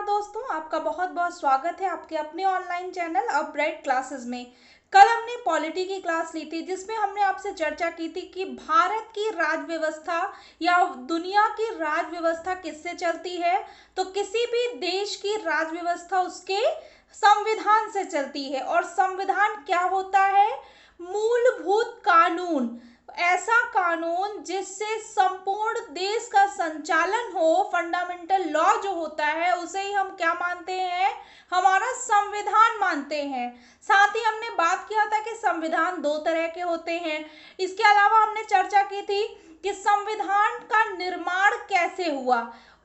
दोस्तों, आपका बहुत बहुत स्वागत है आपके अपने ऑनलाइन चैनल अपब्राइट क्लासेस में। कल हमने पॉलिटी की क्लास ली थी जिसमें हमने आपसे चर्चा की थी कि भारत की राज व्यवस्था या दुनिया की राज व्यवस्था किससे चलती है। तो किसी भी देश की राज व्यवस्था उसके संविधान से चलती है। और संविधान क्या होता है? मूलभूत कानून, ऐसा कानून जिससे संपूर्ण देश का संचालन हो। फंडामेंटल लॉ जो होता है उसे ही हम क्या मानते हैं? हमारा संविधान मानते हैं। साथ ही हमने बात किया था कि संविधान दो तरह के होते हैं। इसके अलावा हमने चर्चा की थी कि संविधान का निर्माण कैसे हुआ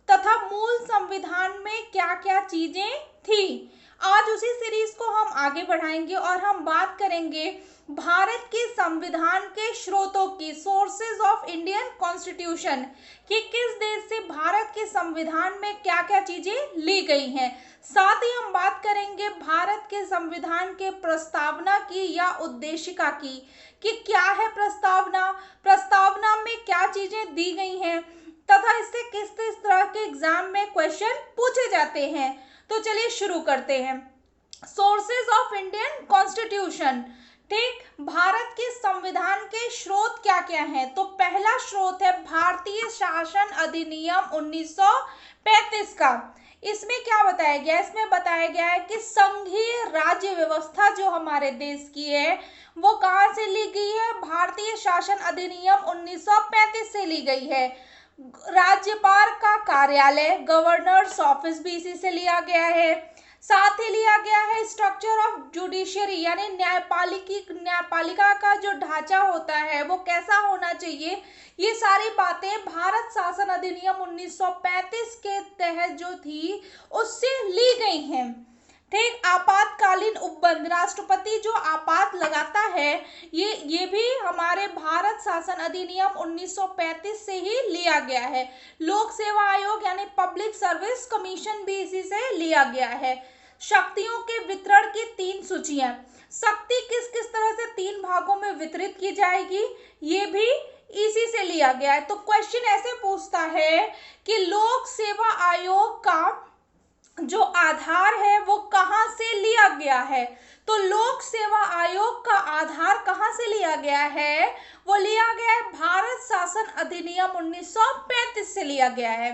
तथा मूल संविधान में क्या क्या चीजें थी। आज उसी सीरीज को हम आगे बढ़ाएंगे और हम बात करेंगे भारत के संविधान के स्रोतों की, सोर्सेज ऑफ इंडियन कॉन्स्टिट्यूशन, कि किस देश से भारत के संविधान में क्या क्या चीजें ली गई हैं। साथ ही हम बात करेंगे भारत के संविधान के प्रस्तावना की या उद्देशिका की, कि क्या है प्रस्तावना, प्रस्तावना में क्या चीजें दी गई हैं तथा इससे किस किस तरह के एग्जाम में क्वेश्चन पूछे जाते हैं। तो चलिए शुरू करते हैं। Sources of Indian constitution. ठीक, भारत के संविधान के स्रोत क्या क्या हैं? तो पहला स्रोत है भारतीय शासन अधिनियम 1935 का। इसमें क्या बताया गया है? इसमें बताया गया है कि संघीय राज्य व्यवस्था जो हमारे देश की है वो कहाँ से ली गई है? भारतीय शासन अधिनियम 1935 से ली गई है। राज्यपाल का कार्यालय, गवर्नर्स ऑफिस भी इसी से लिया गया है। साथ ही लिया गया है स्ट्रक्चर ऑफ जुडिशरी, यानी न्यायपालिका का जो ढांचा होता है वो कैसा होना चाहिए। ये सारी बातें भारत शासन अधिनियम 1935 के तहत जो थी उससे ली गई हैं। ठीक, आपातकालीन उपबंध, राष्ट्रपति जो आपात लगाता है ये भी हमारे भारत शासन अधिनियम 1935 से ही लिया गया है। लोक सेवा आयोग यानी पब्लिक सर्विस कमीशन भी इसी से लिया गया है। शक्तियों के वितरण की 3 सूचियां, शक्ति किस किस तरह से 3 भागों में वितरित की जाएगी ये भी इसी से लिया गया है। तो क्वेश्चन ऐसे पूछता है कि लोक सेवा आयोग का जो आधार है वो कहां से लिया गया है। तो लोक सेवा आयोग का आधार कहां से लिया गया है? वो लिया गया है भारत शासन अधिनियम 1935 से लिया गया है।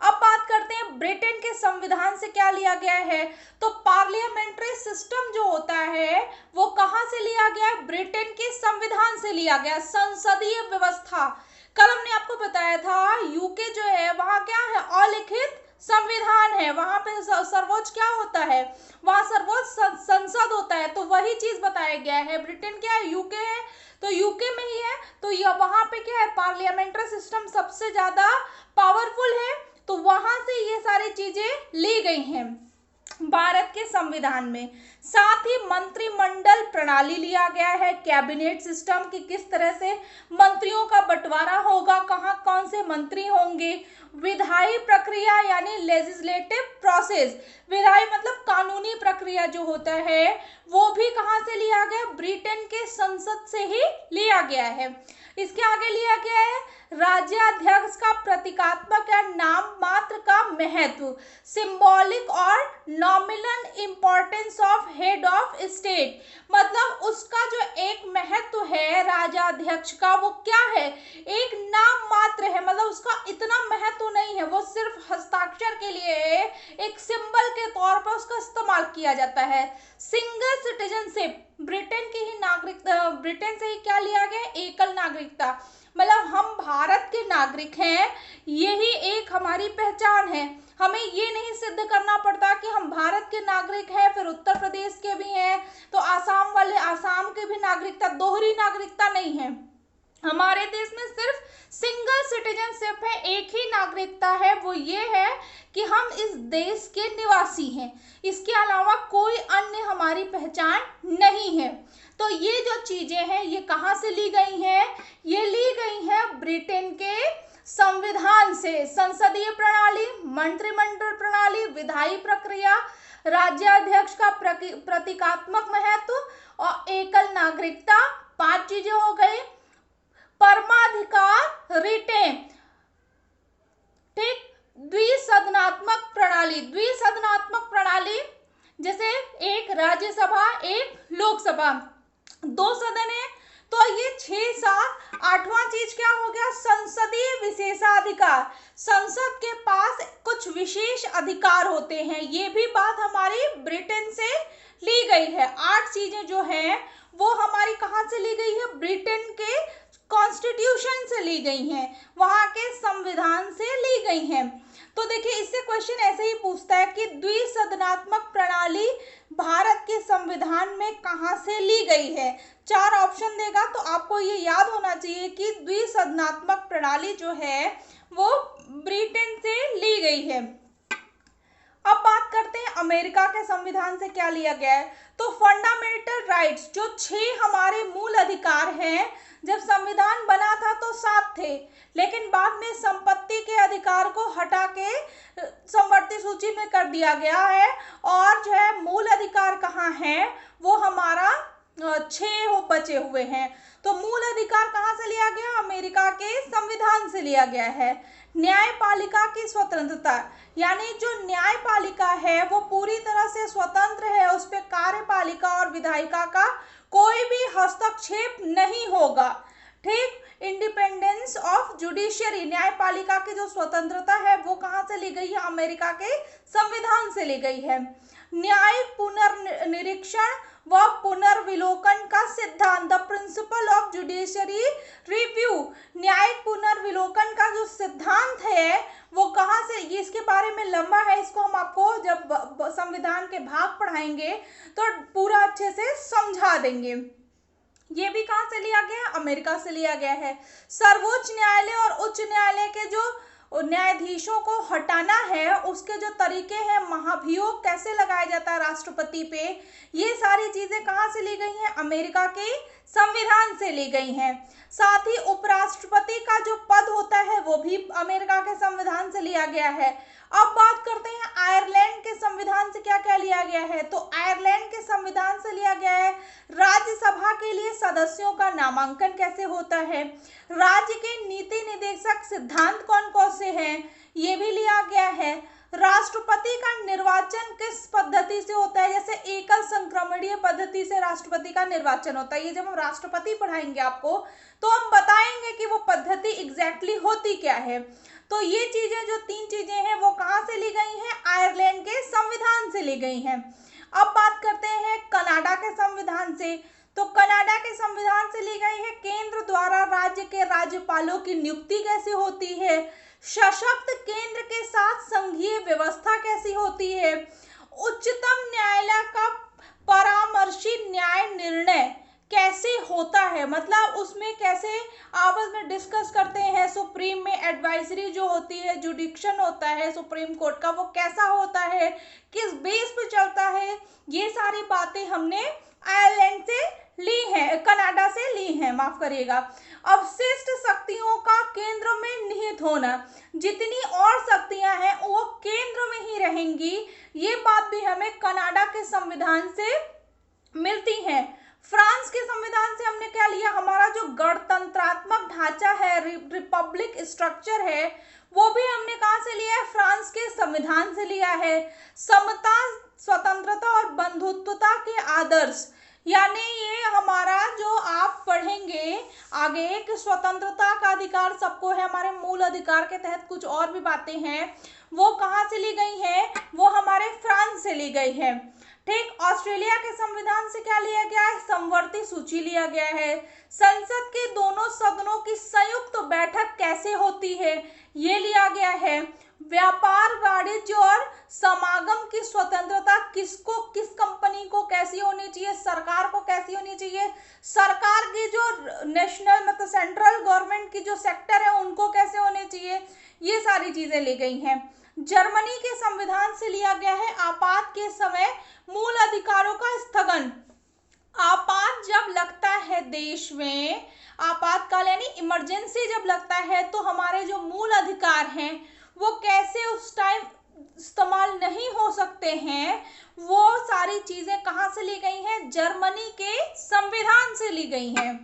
अब बात करते हैं ब्रिटेन के संविधान से क्या लिया गया है। तो पार्लियामेंट्री सिस्टम जो होता है वो कहां से लिया गया है? ब्रिटेन के संविधान से लिया गया। संसदीय व्यवस्था, कल हमने आपको बताया था यूके जो है वहां क्या है? अलिखित संविधान है। वहां पे सर्वोच्च क्या होता है? वहां सर्वोच्च संसद होता है। तो वही चीज बताया गया है। ब्रिटेन क्या है? यूके है, तो यूके में ही है। तो यह वहां पे क्या है? पार्लियामेंट्री सिस्टम सबसे ज्यादा पावरफुल है। तो वहां से ये सारी चीजें ली गई हैं भारत के संविधान में। साथ ही मंत्रिमंडल प्रणाली लिया गया है, कैबिनेट सिस्टम, की किस तरह से मंत्रियों का बंटवारा होगा, कहाँ कौन से मंत्री होंगे। विधायी प्रक्रिया यानी लेजिस्लेटिव प्रोसेस, विधायी मतलब कानूनी प्रक्रिया जो होता है वो भी कहाँ से लिया गया? ब्रिटेन के संसद से ही लिया गया है। इसके आगे लिया गया है राज्याध्यक्ष का प्रतीकात्मक या नाम मात्र का महत्व, सिंबॉलिक और nominal importance of head of state, मतलब उसका जो एक महत्व है राज्याध्यक्ष का वो क्या है? एक नाम मात्र है, मतलब उसका इतना महत्व नहीं है, वो सिर्फ हस्ताक्षर के लिए एक सिंबल के तौर पर उसका इस्तेमाल किया जाता है। सिंगल सिटीजनशिप, ब्रिटेन की ही नागरिकता, ब्रिटेन से ही क्या लिया गया? एकल नागरिकता, मतलब हम भारत के नागरिक हैं, यही एक हमारी पहचान है। हमें ये नहीं सिद्ध करना पड़ता कि हम भारत के नागरिक हैं फिर उत्तर प्रदेश के भी हैं तो आसाम वाले आसाम के भी नागरिकता, दोहरी नागरिकता नहीं है। हमारे देश में सिर्फ सिंगल सिटीजनशिप है, एक ही नागरिकता है, वो ये है कि हम इस देश के निवासी हैं। इसके अलावा कोई अन्य हमारी पहचान नहीं है। तो ये जो चीजें हैं ये कहाँ से ली गई हैं? ये ली गई हैं ब्रिटेन के संविधान से। संसदीय प्रणाली, मंत्रिमंडल प्रणाली, विधायी प्रक्रिया, राज्याध्यक्ष का प्रतीकात्मक महत्व और एकल नागरिकता, 5 चीजें हो गई। परमाधिकार रिटेन, ठीक, द्विसदनात्मक प्रणाली, द्विसदनात्मक जैसे एक राज्यसभा, एक लोकसभा, 2 सदन है, तो ये 6 7 8वां चीज क्या हो गया, संसदीय विशेषाधिकार। संसद के पास कुछ विशेष अधिकार होते हैं, ये भी बात हमारी ब्रिटेन से ली गई है। 8 चीजें जो हैं वो हमारी कहाँ से ली गई है, ब्रिटेन के कॉन्स्टिट्यूशन से ली गई हैं, वहां के संविधान से ली गई हैं। तो देखिए इससे क्वेश्चन ऐसे ही पूछता है कि द्विसदनात्मक प्रणाली भारत के संविधान में कहां से ली गई है। 4 ऑप्शन देगा, तो आपको ये याद होना चाहिए कि द्विसदनात्मक प्रणाली जो है वो ब्रिटेन से ली गई है। अब बात करते हैं अमेरिका के संविधान से क्या लिया गया है। तो फंडामेंटल राइट्स, जो 6 हमारे मूल अधिकार हैं, जब संविधान बना था तो 7 थे, लेकिन बाद में संपत्ति के अधिकार को हटा के समवर्ती सूची में कर दिया गया है, और जो है मूल अधिकार कहाँ है, वो हमारा 6 बचे हुए हैं। तो मूल अधिकार कहाँ से लिया गया, अमेरिका के संविधान से लिया गया है। न्यायपालिका की स्वतंत्रता, यानी जो न्यायपालिका है वो पूरी तरह से स्वतंत्र है, उस पर कार्यपालिका और विधायिका का कोई भी हस्तक्षेप नहीं होगा। ठीक, इंडिपेंडेंस ऑफ जुडिशियरी, न्यायपालिका की जो स्वतंत्रता है वो कहाँ से ली गई है, अमेरिका के संविधान से ली गई है। न्यायिक पुनर्निरीक्षण व पुनर्विलोकन का सिद्धांत, the principle of judiciary review, न्यायिक पुनर्विलोकन का जो सिद्धांत है वो कहाँ से, ये इसके बारे में लंबा है, इसको हम आपको जब संविधान के भाग पढ़ाएंगे तो पूरा अच्छे से समझा देंगे। ये भी कहाँ से लिया गया है, अमेरिका से लिया गया है। सर्वोच्च न्यायालय और उच्च न्यायालय के जो न्यायाधीशों को हटाना है, उसके जो तरीके हैं, महाभियोग कैसे लगाया जाता है राष्ट्रपति पे, ये सारी चीजें कहाँ से ली गई हैं, अमेरिका के संविधान से ली गई हैं। साथ ही उपराष्ट्रपति का जो पद होता है वो भी अमेरिका के संविधान से लिया गया है। अब बात करते हैं आयरलैंड के संविधान से क्या क्या लिया गया है। तो आयरलैंड के संविधान से लिया गया है राज्यसभा के लिए सदस्यों का नामांकन कैसे होता है, राज्य के नीति निर्देशक सिद्धांत कौन कौन से हैं, ये भी लिया गया है। राष्ट्रपति का निर्वाचन किस पद्धति से होता है, जैसे एकल संक्रमणीय पद्धति से राष्ट्रपति का निर्वाचन होता है। ये जब हम राष्ट्रपति पढ़ाएंगे आपको तो हम बताएंगे कि वो पद्धति एग्जैक्टली होती क्या है। तो ये चीजें, जो 3 चीजें हैं वो कहाँ से ली गई हैं, आयरलैंड के संविधान से ली गई हैं। अब बात करते हैं कनाडा के संविधान से। तो कनाडा के संविधान से ली गई है केंद्र द्वारा राज्य के राज्यपालों की नियुक्ति कैसे होती है, सशक्त केंद्र के साथ संघीय व्यवस्था कैसी होती है, उच्चतम न्यायालय का परामर्शी न्याय निर्णय कैसे होता है, मतलब उसमें कैसे आपस में डिस्कस करते हैं। सुप्रीम में एडवाइजरी जो होती है, जुडिक्शन होता है सुप्रीम कोर्ट का, वो कैसा होता है, किस बेस पे चलता है, ये सारी बातें हमने आयरलैंड से ली है, कनाडा से ली है, माफ करिएगा। अवशिष्ट शक्तियों का केंद्र में निहित होना, जितनी और शक्तियां हैं वो केंद्र में ही रहेंगी, ये बात भी हमें कनाडा के संविधान से मिलती है। फ्रांस के संविधान से हमने क्या लिया, हमारा जो गणतंत्रात्मक ढांचा है, रिपब्लिक स्ट्रक्चर है, वो भी हमने कहाँ से लिया है, फ्रांस के संविधान से लिया है। समता, स्वतंत्रता और बंधुत्वता के आदर्श, यानी ये हमारा जो आप पढ़ेंगे आगे कि स्वतंत्रता का अधिकार सबको है, हमारे मूल अधिकार के तहत कुछ और भी बातें हैं, वो कहाँ से ली गई है, वो हमारे फ्रांस से ली गई है। ठीक, ऑस्ट्रेलिया के संविधान से क्या लिया गया है, समवर्ती सूची लिया गया है। संसद के दोनों सदनों की संयुक्त बैठक कैसे होती है, ये लिया गया है। व्यापार, वाणिज्य और समागम की स्वतंत्रता किसको, किस कंपनी को कैसी होनी चाहिए, सरकार को कैसी होनी चाहिए, सरकार की जो नेशनल मतलब सेंट्रल गवर्नमेंट की जो सेक्टर है उनको कैसे होने चाहिए, ये सारी चीजें ली गई हैं। जर्मनी के संविधान से लिया गया है आपात के समय मूल अधिकारों का स्थगन। आपात जब लगता है देश में, आपातकाल यानी इमरजेंसी जब लगता है, तो हमारे जो मूल अधिकार हैं वो कैसे उस टाइम इस्तेमाल नहीं हो सकते हैं, वो सारी चीजें कहाँ से ली गई हैं, जर्मनी के संविधान से ली गई हैं।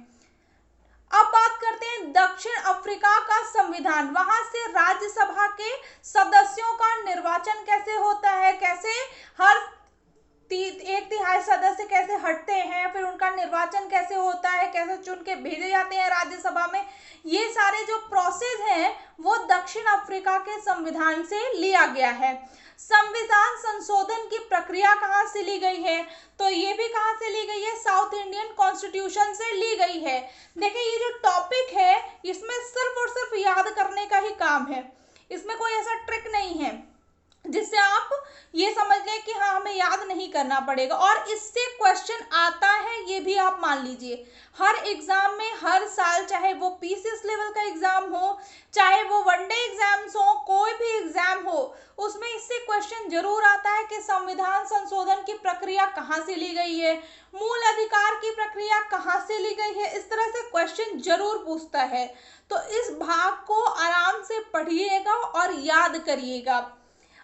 अब बात करते हैं दक्षिण अफ्रीका का संविधान, वहां से राज्यसभा के सदस्यों का निर्वाचन कैसे होता है, कैसे हर कैसे चुन के भेजे जाते हैं राज्यसभा में, ये सारे जो प्रोसेस हैं वो दक्षिण अफ्रीका के संविधान से लिया गया है। संविधान संशोधन की प्रक्रिया कहाँ से ली गई है, तो ये भी कहाँ से ली गई है, साउथ इंडियन कॉन्स्टिट्यूशन से ली गई है। देखिए ये जो टॉपिक है इसमें सिर्फ और सिर्फ याद करने का ही काम है, इसमें कोई ऐसा ट्रिक नहीं है जिससे आप ये समझ लें कि हाँ हमें याद नहीं करना पड़ेगा। और इससे क्वेश्चन आता है ये भी आप मान लीजिए, हर एग्जाम में हर साल, चाहे वो पीसीएस लेवल का एग्जाम हो, चाहे वो वनडे एग्जाम्स हो, कोई भी एग्जाम हो, उसमें इससे क्वेश्चन जरूर आता है कि संविधान संशोधन की प्रक्रिया कहाँ से ली गई है, मूल अधिकार की प्रक्रिया कहाँ से ली गई है, इस तरह से क्वेश्चन जरूर पूछता है। तो इस भाग को आराम से पढ़िएगा और याद करिएगा।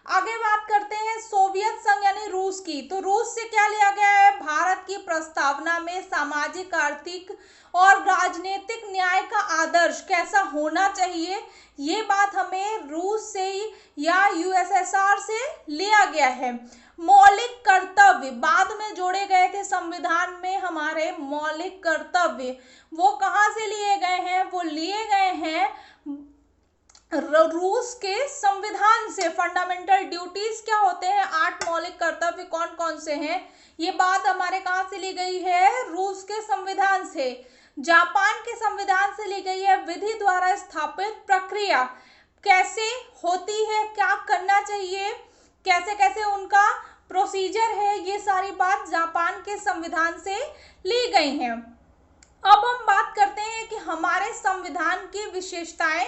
आगे बात करते हैं सोवियत संघ यानी रूस की। तो रूस से क्या लिया गया है, भारत की प्रस्तावना में सामाजिक, आर्थिक और राजनीतिक न्याय का आदर्श कैसा होना चाहिए, ये बात हमें रूस से या यूएसएसआर से लिया गया है। मौलिक कर्तव्य बाद में जोड़े गए थे संविधान में, हमारे मौलिक कर्तव्य वो कहाँ से लिए गए हैं, वो लिए गए हैं रूस के संविधान से। फंडामेंटल ड्यूटीज क्या होते हैं, 8 मौलिक कर्तव्य कौन कौन से हैं, ये बात हमारे कहाँ से ली गई है, रूस के संविधान से। जापान के संविधान से ली गई है विधि द्वारा स्थापित प्रक्रिया कैसे होती है, क्या करना चाहिए, कैसे कैसे उनका प्रोसीजर है, ये सारी बात जापान के संविधान से ली गई हैं। अब हम बात करते हैं कि हमारे संविधान की विशेषताएं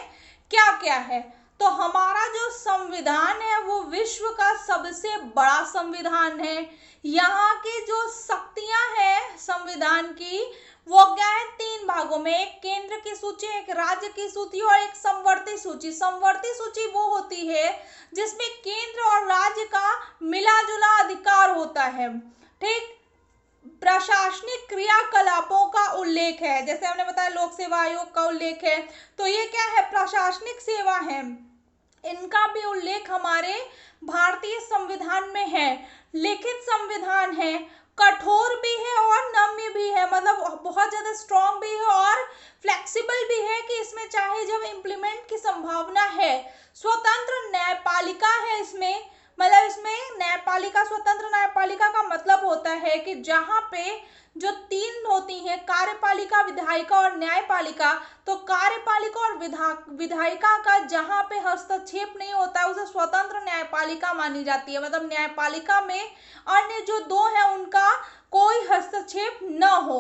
क्या क्या है। तो हमारा जो संविधान है वो विश्व का सबसे बड़ा संविधान है। यहाँ की जो शक्तियां हैं संविधान की वो क्या है, 3 भागों में, एक केंद्र की सूची, एक राज्य की सूची और एक समवर्ती सूची। समवर्ती सूची वो होती है जिसमें केंद्र और राज्य का मिला जुला अधिकार होता है, ठीक। प्रशासनिक क्रियाकलापों का उल्लेख है, जैसे हमने बताया लोक सेवा आयोग का उल्लेख है, तो ये क्या है, प्रशासनिक सेवा है, इनका भी उल्लेख हमारे भारतीय संविधान में है। लिखित संविधान है, कठोर भी है और नम्य भी है, मतलब बहुत ज्यादा स्ट्रॉन्ग भी है और फ्लेक्सिबल भी है कि इसमें चाहे जब इम्प्लीमेंट की संभावना है। स्वतंत्र न्यायपालिका है इसमें, मतलब इसमें न्यायपालिका, स्वतंत्र न्यायपालिका का मतलब होता है कि जहां पे जो 3 होती हैं, कार्यपालिका, विधायिका और न्यायपालिका, तो कार्यपालिका और विधायिका का जहां पे हस्तक्षेप नहीं होता है उसे स्वतंत्र न्यायपालिका मानी जाती है। मतलब न्यायपालिका में अन्य जो 2 हैं उनका कोई हस्तक्षेप न हो।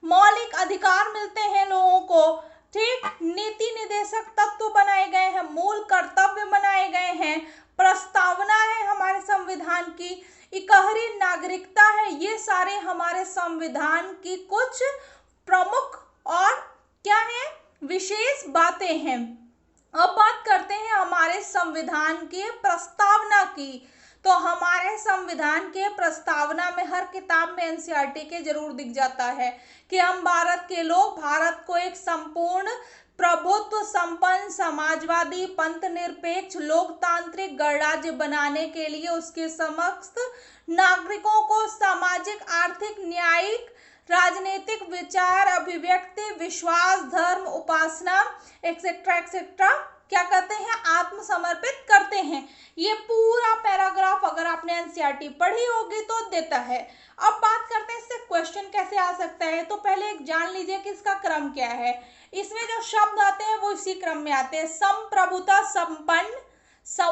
मौलिक अधिकार मिलते हैं लोगों को, ठीक। नीति निर्देशक तत्व बनाए गए हैं, मूल कर्तव्य बनाए गए हैं, प्रस्तावना है हमारे संविधान की, इकहरी नागरिकता है, ये सारे हमारे संविधान की कुछ प्रमुख और क्या है, विशेष बातें हैं। अब बात करते हैं हमारे संविधान की प्रस्तावना की। तो हमारे संविधान के प्रस्तावना में हर किताब में एनसीईआरटी के जरूर दिख जाता है कि हम भारत के लोग भारत को एक संपूर्ण प्रभुत्व संपन्न समाजवादी पंथ निरपेक्ष लोकतांत्रिक गणराज्य बनाने के लिए उसके समस्त नागरिकों को सामाजिक, आर्थिक, न्यायिक, राजनीतिक, विचार, अभिव्यक्ति, विश्वास, धर्म, उपासना एक्सेट्रा एक्सेट्रा क्या करते हैं, आत्मसमर्पित करते हैं। ये पूरा पैराग्राफ अगर आपने एनसीईआरटी पढ़ी होगी तो देता है। अब बात करते हैं इससे क्वेश्चन कैसे आ सकता है। तो पहले एक जान लीजिए कि इसका क्रम क्या है। इसमें जो शब्द आते हैं वो इसी क्रम में आते हैं। संप्रभुता संपन्न,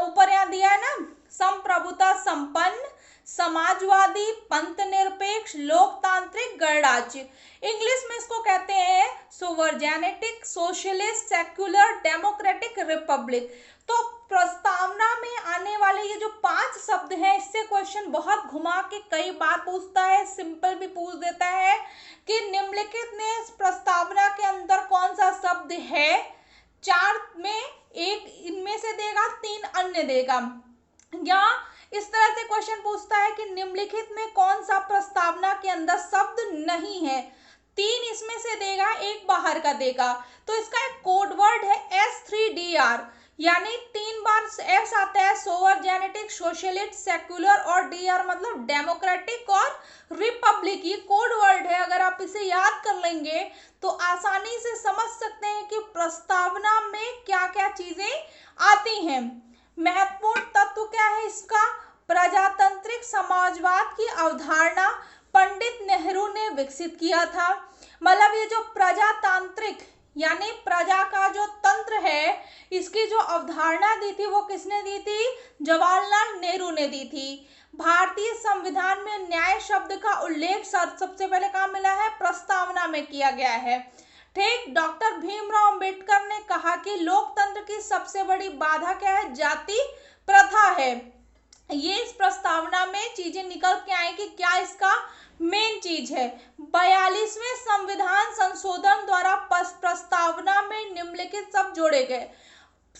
ऊपर यहाँ दिया है ना, संप्रभुता संपन्न, समाजवादी, पंथ निरपेक्ष, लोकतांत्रिक गणराज्य। इंग्लिश में इसको कहते हैं सोवर्जेनेटिक, सोशलिस्ट, सेक्युलर, डेमोक्रेटिक रिपब्लिक। तो प्रस्तावना में आने वाले ये जो 5 शब्द हैं इससे क्वेश्चन बहुत घुमा के कई बार पूछता है, सिंपल भी पूछ देता है कि निम्नलिखित में इस प्रस्तावना के अंदर कौन सा शब्द है। 4 में एक इनमें से देगा, 3 अन्य देगा। या इस तरह से क्वेश्चन पूछता है कि निम्नलिखित में कौन सा प्रस्तावना के अंदर शब्द नहीं है। 3 इसमें से देगा, 1 बाहर का देगा। तो इसका एक कोड वर्ड है S3DR। यानी 3 बार एस आता है, सोवर, जेनेटिक, सोशलिस्ट, सेक्युलर, और डीआर मतलब डेमोक्रेटिक और रिपब्लिक। ये कोड वर्ड है, अगर आप इसे याद कर लेंगे तो आसानी से समझ सकते हैं कि प्रस्तावना में क्या क्या चीजें आती हैं। महत्वपूर्ण तत्व क्या है इसका? प्रजातांत्रिक समाजवाद की अवधारणा पंडित नेहरू ने विकसित किया था। मतलब ये जो प्रजातांत्रिक यानी प्रजा का जो तंत्र है, इसकी जो अवधारणा दी थी वो किसने दी थी? जवाहरलाल नेहरू ने दी थी। भारतीय संविधान में न्याय शब्द का उल्लेख सबसे पहले कहाँ मिला है? प्रस्तावना में किया गया है। ठीक, डॉक्टर भीमराव अंबेडकर ने कहा कि लोकतंत्र की सबसे बड़ी बाधा क्या है? जाति प्रथा है। ये इस प्रस्तावना में चीजें निकल के आए कि क्या इसका मेन चीज है। 42वें संविधान संशोधन द्वारा प्रस्तावना में निम्नलिखित शब्द जोड़े गए: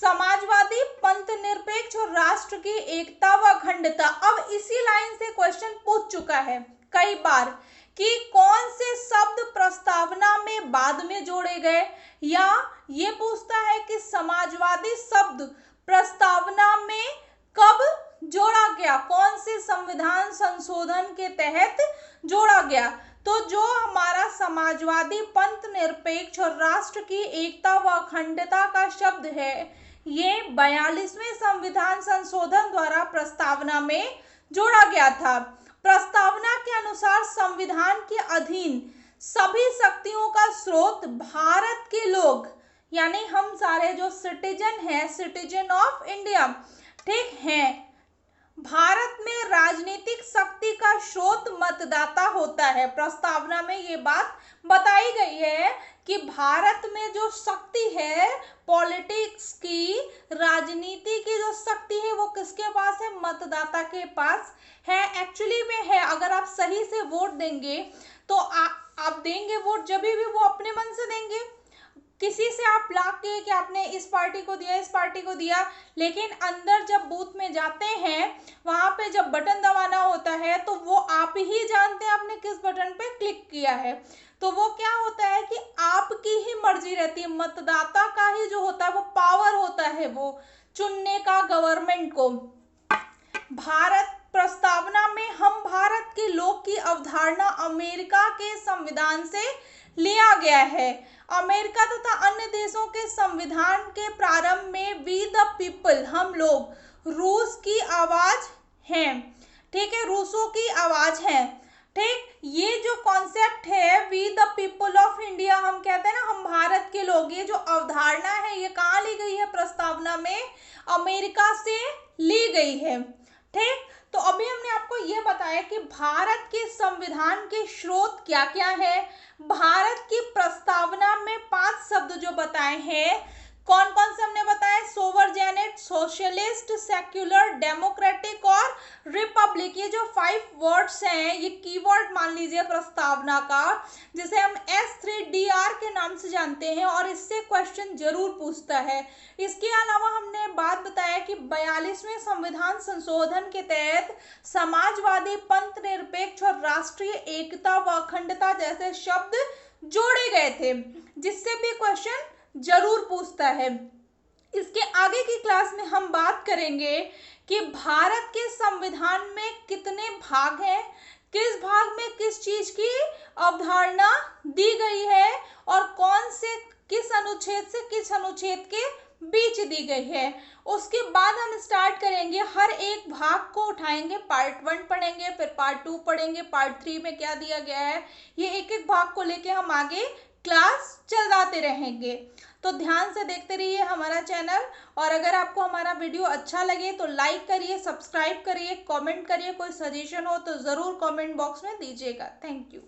समाजवादी, पंथ निरपेक्ष और राष्ट्र की एकता व अखंडता। अब इसी लाइन से क्वेश्चन पूछ चुका है कई बार कि कौन से शब्द प्रस्तावना में बाद में जोड़े गए, या ये पूछता है कि समाजवादी शब्द प्रस्तावना में कब जोड़ा गया, कौन से संविधान संशोधन के तहत जोड़ा गया। तो जो हमारा समाजवादी, पंथ निरपेक्ष और राष्ट्र की एकता व अखंडता का शब्द है, ये 42वें संविधान संशोधन द्वारा प्रस्तावना में जोड़ा गया था। प्रस्तावना के अनुसार संविधान के अधीन सभी शक्तियों का स्रोत भारत के लोग, यानी हम सारे जो सिटीजन हैं, सिटीजन ऑफ इंडिया, ठीक है। भारत में राजनीतिक शक्ति का स्रोत मतदाता होता है। प्रस्तावना में ये बात बताई गई है कि भारत में जो शक्ति है पॉलिटिक्स की, राजनीति की जो शक्ति है वो किसके पास है? मतदाता के पास है। एक्चुअली में है, अगर आप सही से वोट देंगे तो आप देंगे वोट जब भी वो अपने मन से देंगे, किसी से आप लाके के कि आपने इस पार्टी को दिया, इस पार्टी को दिया, लेकिन अंदर जब बूथ में जाते हैं वहां पे जब बटन दबाना होता है तो वो आप ही जानते हैं आपने किस बटन पे क्लिक किया है। तो वो क्या होता है कि आपकी ही मर्जी रहती है, मतदाता का ही जो होता है वो पावर होता है वो चुनने का गवर्नमेंट को। भारत प्रस्तावना में हम भारत के लोग की अवधारणा अमेरिका के संविधान से लिया गया है। अमेरिका तथा अन्य देशों के संविधान के प्रारंभ में वी द पीपल, हम लोग, रूस की आवाज हैं, ठीक है, रूसों की आवाज है, ठीक। ये जो कॉन्सेप्ट है we the people of India, हम कहते हैं ना हम भारत के लोग, ये जो अवधारणा है ये कहाँ ली गई है? प्रस्तावना में अमेरिका से ली गई है, ठीक। तो अभी हमने आपको ये बताया कि भारत के संविधान के स्रोत क्या क्या है। भारत की प्रस्तावना में 5 शब्द जो बताए हैं, कौन कौन से हमने बताए? सोवरजेनेट, सोशलिस्ट, सेक्युलर, डेमोक्रेटिक और रिपब्लिक। ये जो 5 वर्ड्स हैं ये कीवर्ड मान लीजिए प्रस्तावना का, जिसे हम S3DR के नाम से जानते हैं और इससे क्वेश्चन जरूर पूछता है। इसके अलावा हमने बात बताया कि 42वें संविधान संशोधन के तहत समाजवादी, पंथ निरपेक्ष और राष्ट्रीय एकता व अखंडता जैसे शब्द जोड़े गए थे, जिससे भी क्वेश्चन जरूर पूछता है। इसके आगे की क्लास में हम बात करेंगे कि भारत के संविधान में कितने भाग हैं, किस भाग में किस चीज की अवधारणा दी गई है और कौन से किस अनुच्छेद से किस अनुच्छेद के बीच दी गई है। उसके बाद हम स्टार्ट करेंगे, हर एक भाग को उठाएंगे, पार्ट 1 पढ़ेंगे, फिर पार्ट 2 पढ़ेंगे, पार्ट 3 में क्या दिया गया है, ये एक एक भाग को लेके हम आगे क्लास चलाते रहेंगे। तो ध्यान से देखते रहिए हमारा चैनल, और अगर आपको हमारा वीडियो अच्छा लगे तो लाइक करिए, सब्सक्राइब करिए, कमेंट करिए, कोई सजेशन हो तो ज़रूर कमेंट बॉक्स में दीजिएगा। Thank you.